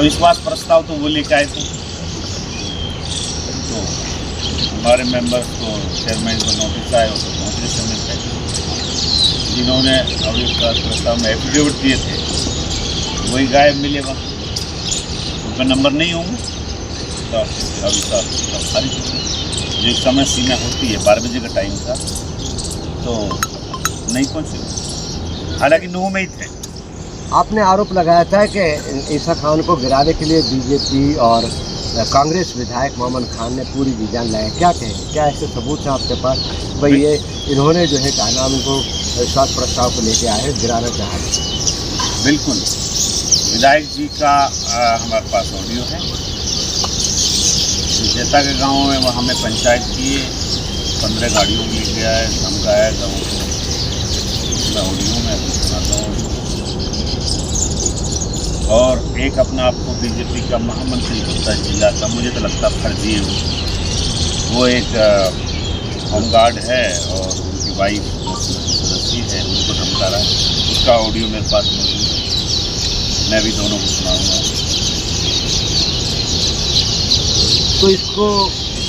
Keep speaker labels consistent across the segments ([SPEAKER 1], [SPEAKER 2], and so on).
[SPEAKER 1] अविश्वास प्रस्ताव तो वो लेकर आए थे, तो हमारे मेंबर्स को, चेयरमैन को नोटिस आए, उसको पहुँचने समय थे। जिन्होंने अविश्वास प्रस्ताव में एफिडेविट दिए थे वही गायब मिले, वहाँ उनका नंबर नहीं होंगे तो अविश्वास प्रस्ताव खारिज हो गया। जो एक समय सीमा होती है 12 बजे का टाइम था, तो नहीं पहुँचे, हालांकि 9 में ही थे।
[SPEAKER 2] आपने आरोप लगाया था कि ईसा खान को गिराने के लिए बीजेपी और कांग्रेस विधायक मोहम्मद खान ने पूरी जी जान लगाई। क्या कहें, क्या ऐसे सबूत है आपके पास भाई ये इन्होंने जो है कहा नाम इनको विश्वास प्रस्ताव को लेके आए, गिराना चाह रहे?
[SPEAKER 1] बिल्कुल, विधायक जी का हमारे पास ऑडियो है। जेता के गांव में वो हमें पंचायत किए, 15 गाड़ियों में लेके आए, धमकाया गाँव को। मैं ऑडियो में अभी सुनाता हूँ। और एक अपना आपको बीजेपी का महामंत्री होता है जिला का, मुझे तो लगता फर्जी है वो एक होमगार्ड है और उनकी वाइफ सदस्य है, उनको धमका रहा है। उसका ऑडियो मेरे पास मौजूद है, मैं भी दोनों को सुनाऊंगा।
[SPEAKER 2] तो इसको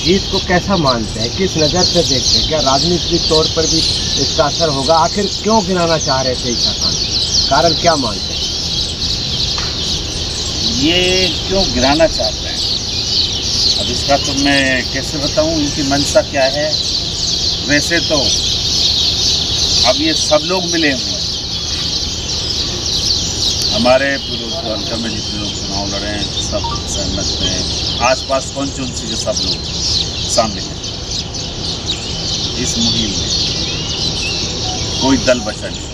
[SPEAKER 2] जीत को कैसा मानते हैं, किस नज़र से देखते हैं? क्या राजनीतिक तौर पर भी इसका असर होगा? आखिर क्यों गिराना चाह रहे थे ईसा खान, कारण क्या मानते हैं?
[SPEAKER 1] ये क्यों गिराना चाहते हैं, अब इसका तो मैं कैसे बताऊं इनकी मंशा क्या है। वैसे तो अब ये सब लोग मिले हुए हैं, हमारे पूर्व हल्का में जितने लोग चुनाव लड़े हैं सब सहमत हैं। आसपास कौन सी के सब लोग शामिल हैं इस मुहिम में, कोई दल बचा नहीं।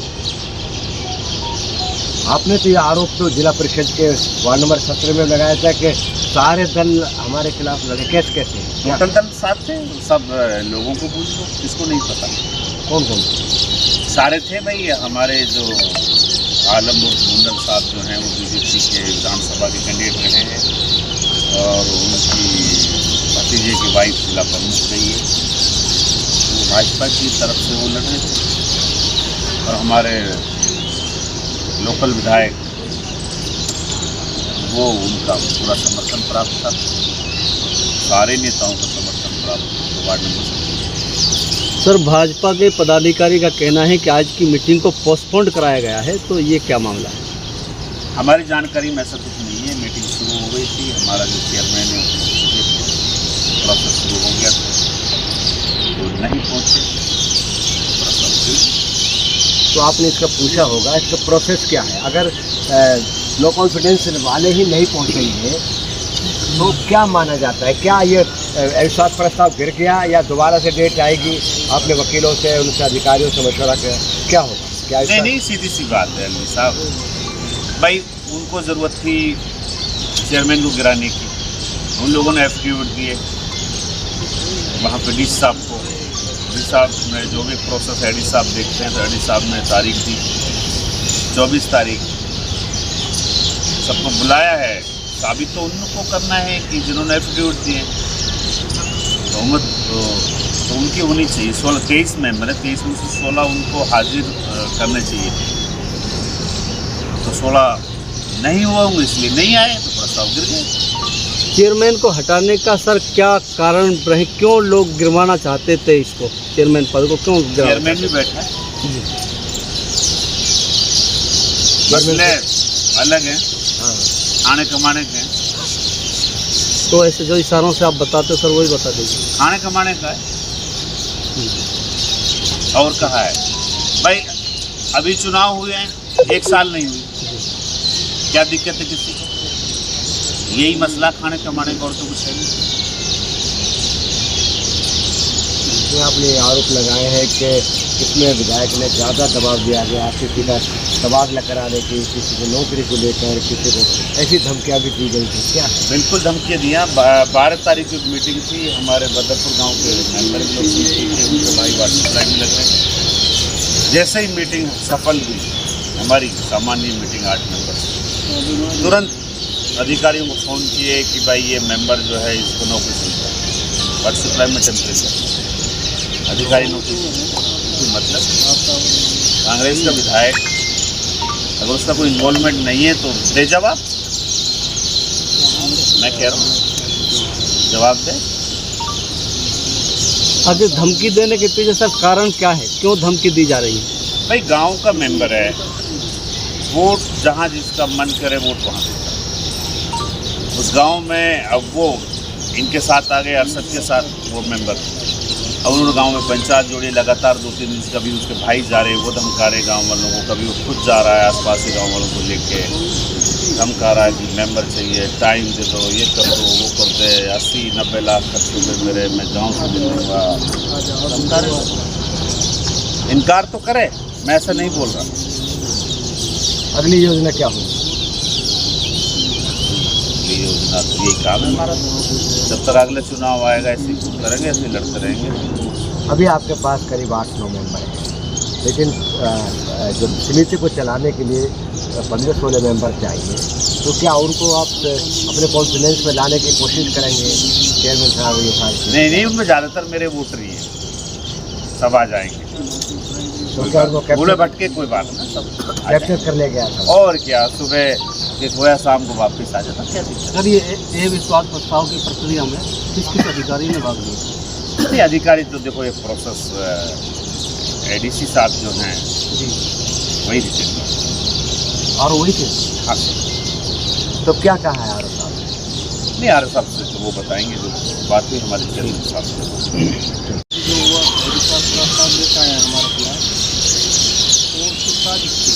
[SPEAKER 2] आपने तो ये आरोप तो जिला परिषद के वार्ड नंबर 17 में लगाया था कि सारे दल हमारे खिलाफ लड़े। कैसे
[SPEAKER 1] टोटल दल साथ थे, सब लोगों को पूछ लो, किसको नहीं पता
[SPEAKER 2] कौन कौन
[SPEAKER 1] सारे थे भाई। हमारे जो आलमपुर मुंडल साहब जो हैं वो बीजेपी के विधानसभा के कैंडिडेट रहे हैं और उनकी भतीजे की वाइफ जिला प्रमुख रही है, तो भाजपा की तरफ से वो लड़ रहे थे। और हमारे लोकल विधायक वो उनका पूरा समर्थन प्राप्त था, सारे नेताओं का समर्थन प्राप्त वार्ड नंबर।
[SPEAKER 3] सर, भाजपा के पदाधिकारी का कहना है कि आज की मीटिंग को पोस्टपोन्ड कराया गया है, तो ये क्या मामला है?
[SPEAKER 1] हमारी जानकारी में ऐसा कुछ नहीं है। मीटिंग शुरू हो गई थी, हमारा जो चेयरमैन है प्रोसेस शुरू हो गया था, तो नहीं पहुँचे।
[SPEAKER 2] तो आपने इसका पूछा होगा, इसका प्रोसेस क्या है? अगर नो कॉन्फिडेंस वाले ही नहीं पहुँचेंगे तो क्या माना जाता है? क्या ये अविश्वास प्रस्ताव गिर गया या दोबारा से डेट आएगी? आपने वकीलों से, उनसे अधिकारियों से मशवरा किया, क्या होगा? क्या
[SPEAKER 1] नहीं, सीधी सी बात है अली साहब भाई, उनको ज़रूरत थी चेयरमैन को गिराने की, उन लोगों ने एफिडेविट दिए वहाँ पे डी साहब को। डी साहब ने जो भी प्रोसेस है डी साहब देखते हैं, तो डी साहब ने तारीख दी 24 तारीख, सबको बुलाया है। साबित तो उनको करना है कि जिन्होंने एफिडेविट दिए बहुमत तो उनकी होनी चाहिए। 23 मेंबर है, 23 में से 16 उनको हाजिर करने चाहिए, तो 16 नहीं हुआ होंगे, इसलिए नहीं आए, तो प्रस्ताव गिर गए।
[SPEAKER 3] चेयरमैन को हटाने का सर क्या कारण रहे, क्यों लोग गिरवाना चाहते थे इसको, चेयरमैन पद को क्यों गिरवाना?
[SPEAKER 1] चेयरमैन भी बैठा है, मसले अलग हैं, खाने कमाने के।
[SPEAKER 3] तो ऐसे जो इशारों से आप बताते सर वही बता दीजिए।
[SPEAKER 1] खाने कमाने का है और कहा है भाई, अभी चुनाव हुए हैं, 1 साल नहीं हुई, क्या दिक्कत है किसी को? यही मसला खाने कमाने का, और तो कुछ है नहीं।
[SPEAKER 2] आपने आरोप लगाए हैं कि इसमें विधायक ने ज़्यादा दबाव दिया गया, किसी का तबादला कराने की, किसी को नौकरी को लेकर, किसी को ऐसी धमकियाँ भी दी गई थी। क्या?
[SPEAKER 1] बिल्कुल धमकियाँ दिया। 12 तारीख की मीटिंग थी, हमारे बदरपुर गांव के मेंबर लोग थे, उनके भाई व्हाट्सएप लाइन में लग रहे। जैसे ही मीटिंग सफल हुई, हमारी सामान्य मीटिंग 8 नंबर, तुरंत अधिकारियों को फ़ोन किए कि भाई ये मेंबर जो है इसको नौकरी से निकालो। व्हाट्सएप लाइन में टेम्परेचर अधिकारी नौकरी, मतलब कांग्रेस का विधायक अगर उसका कोई इन्वॉल्वमेंट नहीं है तो दे जवाब। मैं कह रहा हूँ जवाब दे।
[SPEAKER 3] आगे धमकी देने के पीछे सर कारण क्या है, क्यों धमकी दी जा रही है?
[SPEAKER 1] भाई गांव का मेंबर है, वोट जहाँ जिसका मन करे वोट वहाँ देता है। उस गांव में अब वो इनके साथ आ गए, अरशद के साथ वो मेंबर, अब उन्होंने गांव में पंचायत जोड़ी, लगातार 2-3 दिन से कभी उसके भाई जा रहे, वो धमका रहे गाँव वालों को, कभी वो खुद जा रहा है आसपास के गाँव वालों को लेके धमका रहा है कि मेंबर चाहिए, टाइम दे दो, ये कर दो, वो कर दे, 80-90 लाख खर्च हुए मेरे, मैं गाँव से मिल लूँगा, धमका रहे। इनकार तो करे, मैं ऐसा नहीं बोल रहा।
[SPEAKER 2] अगली योजना क्या होगी?
[SPEAKER 1] ये योजना तो यही काम है हमारा, जब तक अगले चुनाव आएगा ऐसे करेंगे, ऐसे लड़ते रहेंगे।
[SPEAKER 2] अभी आपके पास करीब 8-9 मेंबर हैं, लेकिन जो समिति को चलाने के लिए 15-16 मेंबर चाहिए, तो क्या उनको आप अपने कॉन्फिडेंस में लाने की कोशिश करेंगे चेयरमैन साहब ये साहब?
[SPEAKER 1] नहीं, उनमें ज़्यादातर मेरे वोटर ही हैं, सब आ जाएंगे।
[SPEAKER 2] तो क्या उनको
[SPEAKER 1] भूले भटके कोई बात ना, सब
[SPEAKER 2] कैप्चर कर ले गया था?
[SPEAKER 1] और क्या, सुबह एक होया, शाम को वापस आ जाता, क्या दिक्कत?
[SPEAKER 3] सर ये विश्वास प्रस्ताव की प्रक्रिया में किस किस अधिकारी ने भाग लिया?
[SPEAKER 1] नहीं, अधिकारी तो देखो ये प्रोसेस एडीसी साहब जो हैं
[SPEAKER 3] जी,
[SPEAKER 1] वही रिटेन
[SPEAKER 3] और वही थे।
[SPEAKER 1] हाँ।
[SPEAKER 2] तो क्या कहा है आरोप साहब?
[SPEAKER 1] नहीं, यार सबसे तो वो बताएंगे जो बात हुई हमारे चेयरमैन साहब से।
[SPEAKER 3] जो हुआ विश्वास प्रस्ताव लेकर आया हमारे खिलाफ, वो उसकी साजिश थी,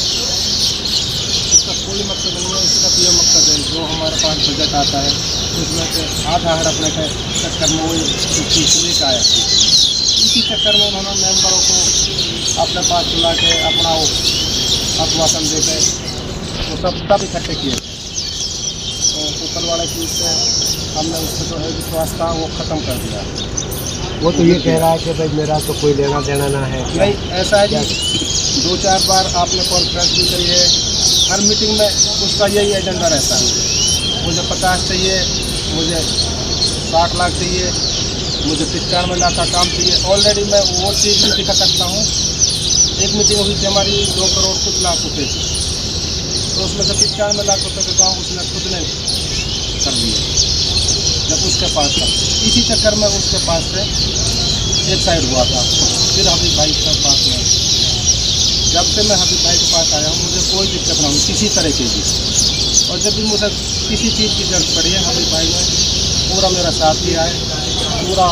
[SPEAKER 3] इसका कोई मकसद नहीं है। इसका तो ये मकसद है जो हमारे पास बजट आता है उसमें से आधा हड़पने के चक्कर में वो चीज लेकर आया। इसी चक्कर में उन्होंने मेंबरों को अपने पास बुला के अपना वो आश्वासन दे के वो सब तब इकट्ठे किए। तो ऊपरवाला चीज़ से हमने उससे जो है विश्वास था वो ख़त्म कर दिया।
[SPEAKER 2] वो तो ये कह रहा है कि भाई मेरा तो कोई लेना देना ना है।
[SPEAKER 3] नहीं, ऐसा है जी, 2-4 बार आपने कॉन्फ्रेंस भी करी है, हर मीटिंग में उसका यही एजेंडा रहता है, मुझे 50 चाहिए, मुझे 60 लाख चाहिए, मुझे 95 लाख का काम चाहिए। ऑलरेडी मैं वो चीज़ भी दिखा सकता हूँ। एक मीटिंग हुई थी हमारी 2 करोड़ कुछ लाख रुपये की, तो उसमें से 95 लाख रुपये का काम उसने खुद ने कर दिया जब उसके पास था। इसी चक्कर में उसके पास से एक साइड हुआ था। फिर हबीब भाई के पास में, जब से मैं हबीब भाई के पास आया हूँ मुझे कोई दिक्कत ना हुई किसी तरह की भी, और जब भी मुझे किसी चीज़ की जरूरत पड़ी है हबीब भाई ने पूरा मेरा साथ दिया है, पूरा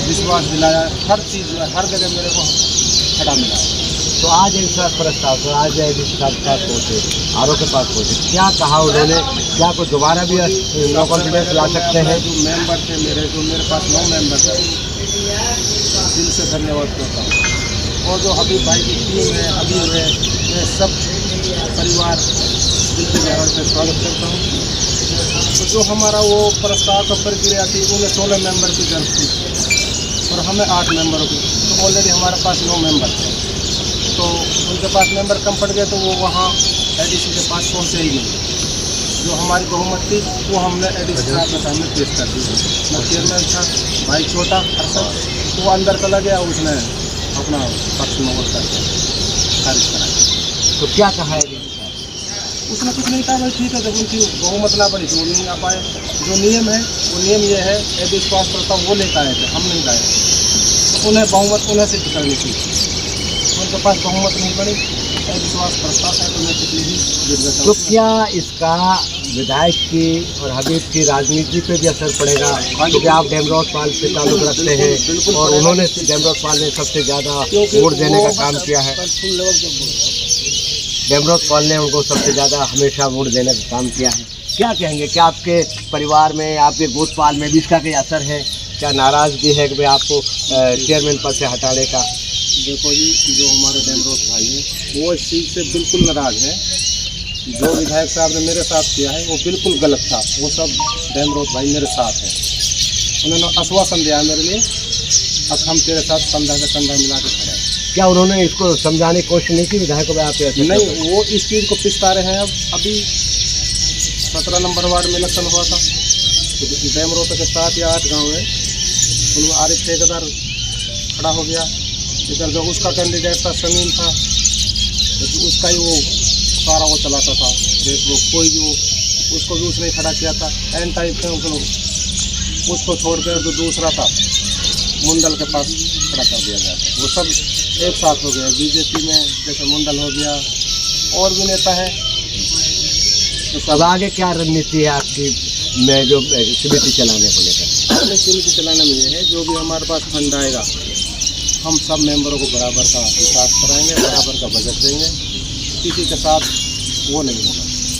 [SPEAKER 3] विश्वास दिलाया, हर चीज़ में हर जगह मेरे को खड़ा मिला है।
[SPEAKER 2] तो आज विश्वास प्रस्ताव, तो आज पास पहुँचे, आरोप के पास पहुँचे, क्या कहा उन्होंने? क्या को दोबारा भी नो कॉन्फिडेंस ला सकते हैं?
[SPEAKER 3] जो मेंबर थे मेरे पास 9 मेंबर थे, दिल से धन्यवाद करता हूँ। और जो हबीब भाई की टीम है, हबीब है, मैं सब परिवार दिल से गहराई से स्वागत करता हूँ। तो जो हमारा वो प्रस्ताव का प्रक्रिया थी उन्हें 16 मेंबर की जरूरत थी और हमें 8 मेंबरों की, तो ऑलरेडी हमारे पास 9 मेंबर थे। तो उनके पास मेंबर कम पड़ गए तो वो वहाँ एडीसी के पास पहुँचे ही नहीं। जो हमारी बहुमत थी वो हमने एडीसी साहब के सामने पेश कर दी। मैं चेयरमैन था, भाई छोटा अरशद, तो वो अंदर चला गया, उसने अपना पक्ष में वोट करके खारिज कराया।
[SPEAKER 2] तो क्या कहा है एडीसी साहब?
[SPEAKER 3] उसने कुछ नहीं कहा, भाई ठीक है, जब उनकी बहुमत ना पड़ी तो वो नहीं आ पाए। जो नियम है वो नियम ये है, विश्वास प्रस्ताव वो लेकर आए थे, हम नहीं लाए, तो उन्हें बहुमत उन्हें सिद्ध करनी थी। उनके पास बहुमत नहीं बनी, विश्वास प्रस्ताव है तो मैं कितनी भी गिर।
[SPEAKER 2] तो क्या इसका विधायक की और हबीब की राजनीति पे भी असर पड़ेगा? क्योंकि आप डेमरोज पाल से ताल्लुक रखते हैं और उन्होंने डेमरोज पाल ने सबसे ज़्यादा वोट देने का काम किया है। डेमरोज पाल ने उनको सबसे ज़्यादा हमेशा वोट देने का काम किया है। क्या कहेंगे, क्या आपके परिवार में, आपके गोदपाल में भी इसका कोई असर है? क्या नाराज़गी है कि भाई आपको चेयरमैन पद से हटाने का?
[SPEAKER 3] देखो जी, जो हमारे डेमरोज भाई हैं वो इस चीज़ से बिल्कुल नाराज़ हैं। जो विधायक साहब ने मेरे साथ किया है वो बिल्कुल गलत था। वो सब डेमरोज भाई मेरे साथ हैं, उन्होंने आश्वासन दिया मेरे लिए, अब हम तेरे साथ कंधा से कंधा मिला के खड़े हैं।
[SPEAKER 2] क्या उन्होंने इसको समझाने की कोशिश नहीं की विधायक को? आप
[SPEAKER 3] नहीं, वो इस चीज़ को पिसता रहे हैं। अब अभी 17 नंबर वार्ड में इलेक्शन हुआ था, तो डेमरोज के 7 या 8 गाँव हैं, उनमें आरिफ ठेकेदार खड़ा हो गया। इधर जो उसका कैंडिडेट था समीन था, तो उसका ही वो सारा वो चलाता था। देख वो कोई भी वो उसको भी उसने खड़ा किया था। एंड टाइम पे उसको छोड़कर जो दूसरा था मुंडल के पास खड़ा कर दिया गया था। वो सब एक साथ हो गए। बीजेपी में जैसे मुंडल हो गया और भी नेता है। तो
[SPEAKER 2] अब आगे क्या रणनीति है आपकी में जो समिति चलाने को लेकर?
[SPEAKER 3] अपने समिति चलाने में ये है, जो भी हमारे पास फंड आएगा हम सब मेंबरों को बराबर का विकास कराएंगे, बराबर का बजट देंगे, किसी के साथ वो नहीं होगा।